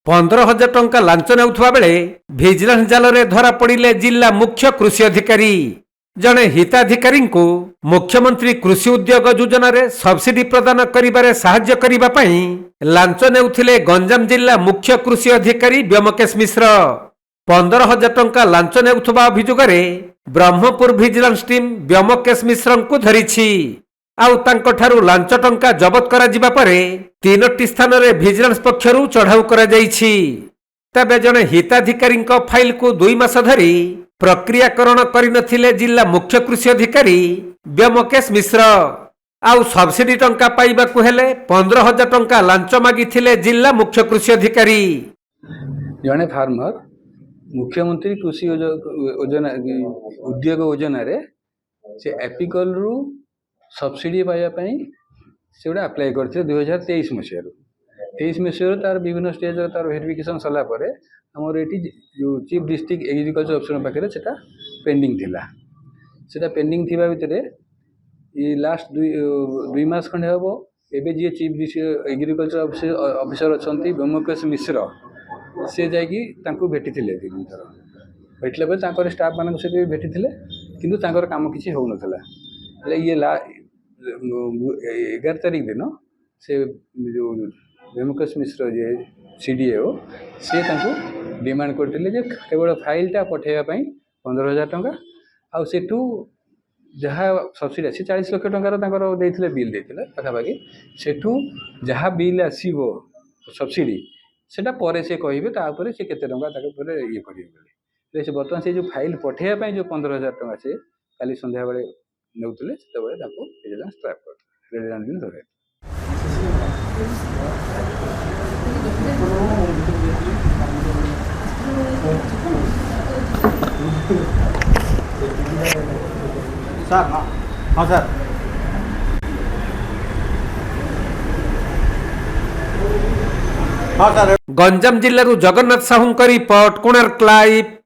15,000 टंका लांच नेउथुवा बेले भिजिलेंस जालरे धरा पड़िले जिला मुख्य कृषि अधिकारी। जड़े हिताधिकारी को मुख्यमंत्री कृषि उद्योग योजना रे सब्सिडी प्रदान करिबारे साहाय्य करिबा पई लांच नेउथिले गंजाम जिला मुख्य कृषि अधिकारी व्योमकेश मिश्र। 15,000 टंका लांच नेउथुवा अभियोग रे ब्रह्मपुर भिजिलेंस टीम व्योमकेश मिश्र को धरिछि। आउ तांको ठारू लांच टंका जबत करा जिबा परे 3टी स्थान रे भिजिलेंस पक्षरु चढ़ाऊ करा जाइछि। तबे जने हिताधिकारी फाइल को 2 मास धरी प्रक्रियाकरण करिनथिले जिला मुख्य कृषि अधिकारी व्योमकेश मिश्र। आउ सब्सिडी टंका पाइबाकु हेले 15,000 टंका लांच मागिथिले जिला मुख्य कृषि अधिकारी। जने फार्मर मुख्यमंत्री कृषि योजना उद्योग योजना रे से एपिकल रु सब्सिडी पाइबा पई से गोटे अप्लाई करथिले 2023 मसिया। 23 मसिया तार विभिन्न स्टेज तार वेरिफिकेशन सला परे हमर एटी जो चीफ डिस्ट्रिक्ट एग्रीकल्चर ऑफिसर पाखे सेटा पेंडिंग थिला। सेटा पेंडिंग थिबा भितरे ई लास्ट 2 मास खंडे हबो एबे जे चीफ डिस्ट्रिक्ट एग्रीकल्चर ऑफिसर अछंती व्योमकेश मिश्र से जाइकी तांको भेटिथिले। भेटले पर तांकर स्टाफ मानक से भेटिथिले किंतु तांकर काम किछि हो नथला। ये 11 तारीख दिन से जो व्योमकेश मिश्र जे सीडीओ से तांको डिमांड करथिले जे केवल फाइलटा पठेया पई 15,000 टंका आ सेठू जहाँ सब्सिडी आसी 40 लाख टंकार तांकर देथिले बिल देथिले पाखापाखि सेठू जहाँ बिल आसीबो सब्सिडी सेटा परे से कहिबे ता ऊपर से केते टंका ताके परे ये करिवे बोली से वर्तमान से जो फाइल पठेया पई जो 15,000 टंका से काली संध्या बेले नेउतले सेते बेले ताको विजिलेंस ट्रैप करथि विजिलेंस दिन धरे। सर हाँ सर हाँ सर गंजाम जिल्लारू जगन्नाथ साहू रिपोर्ट कोणार्क लाइव।